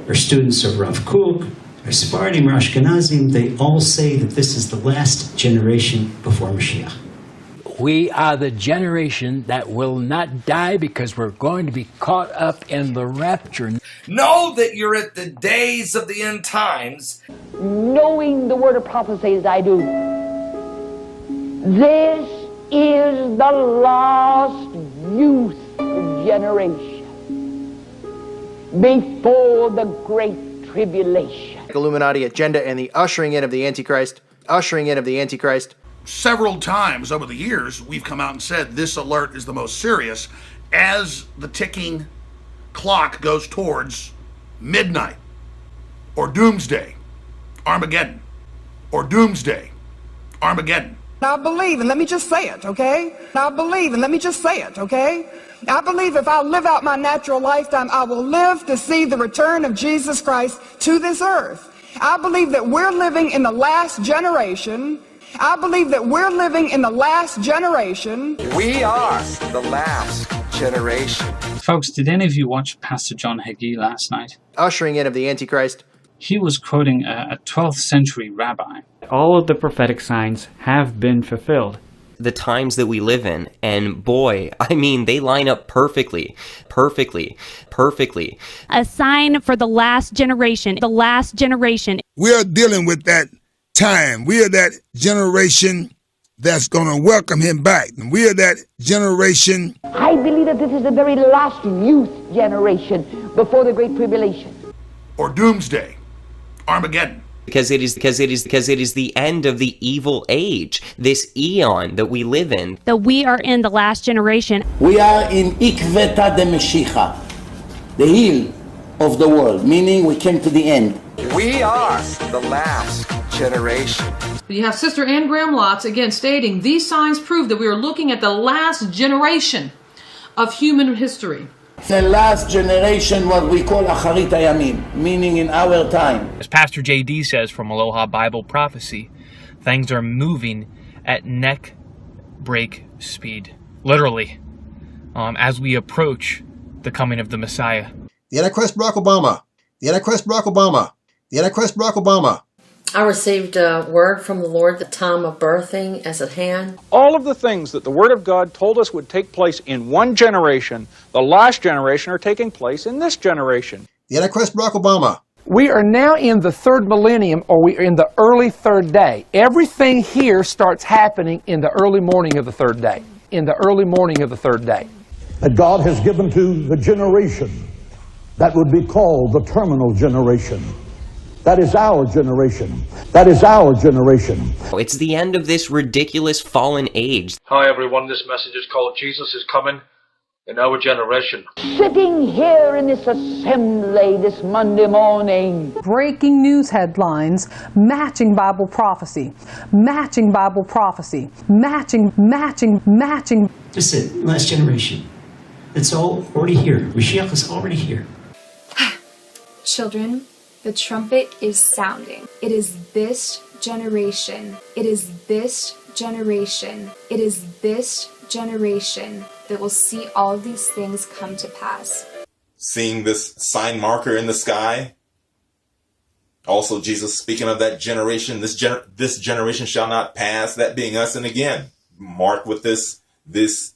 or students of Rav Kook, or Sephardim, or Ashkenazim, they all say that this is the last generation before Mashiach. We are the generation that will not die because we're going to be caught up in the rapture. Know that you're at the days of the end times. Knowing the word of prophecy as I do, this is the last youth generation before the great tribulation. Illuminati agenda and the ushering in of the Antichrist. Several times over the years, we've come out and said this alert is the most serious as the ticking clock goes towards midnight, or doomsday, Armageddon, or doomsday, Armageddon. I believe, and let me just say it, okay? I believe if I live out my natural lifetime, I will live to see the return of Jesus Christ to this earth. I believe that we're living in the last generation. We are the last generation. Folks, did any of you watch Pastor John Hagee last night? Ushering in of the Antichrist. He was quoting a 12th century rabbi. All of the prophetic signs have been fulfilled. The times that we live in, and boy, I mean, they line up perfectly. A sign for the last generation. We are dealing with that time. We are that generation that's going to welcome him back. And we are that generation. I believe that this is the very last youth generation before the great tribulation. Or doomsday, Armageddon. Because it is the end of the evil age, this eon that we live in. That we are in the last generation. We are in Ikveta de Meshicha, the heel of the world, meaning we came to the end. We are the last generation. You have Sister Ann Graham Lotz again stating, these signs prove that we are looking at the last generation of human history. The last generation, what we call Acharit Hayamim, meaning in our time. As Pastor J.D. says from Aloha Bible Prophecy, things are moving at neck break speed, literally, as we approach the coming of the Messiah. The Antichrist Barack Obama. I received a word from the Lord, the time of birthing is at hand. All of the things that the Word of God told us would take place in one generation, the last generation, are taking place in this generation. The Antichrist Barack Obama. We are now in the third millennium, or we are in the early third day. Everything here starts happening in the early morning of the third day. That God has given to the generation that would be called the terminal generation. That is our generation. It's the end of this ridiculous fallen age. Hi everyone, this message is called Jesus is Coming in Our Generation. Sitting here in this assembly this Monday morning. Breaking news headlines, matching Bible prophecy. Matching. That's it, last generation. It's all already here. Mashiach is already here. Children, the trumpet is sounding. It is this generation. That will see all of these things come to pass. Seeing this sign marker in the sky. Also, Jesus speaking of that generation, this generation shall not pass, that being us, and again, marked with this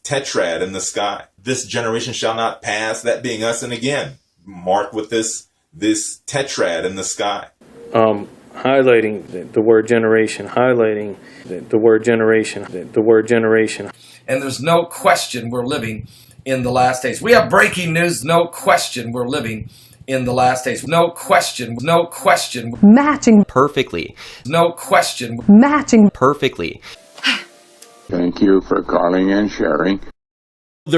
tetrad in the sky. This generation shall not pass, that being us, and again, marked with this tetrad in the sky. Highlighting the word generation, And there's no question we're living in the last days. We have breaking news, no question we're living in the last days. No question. Matching perfectly. Matching perfectly. Thank you for calling and sharing.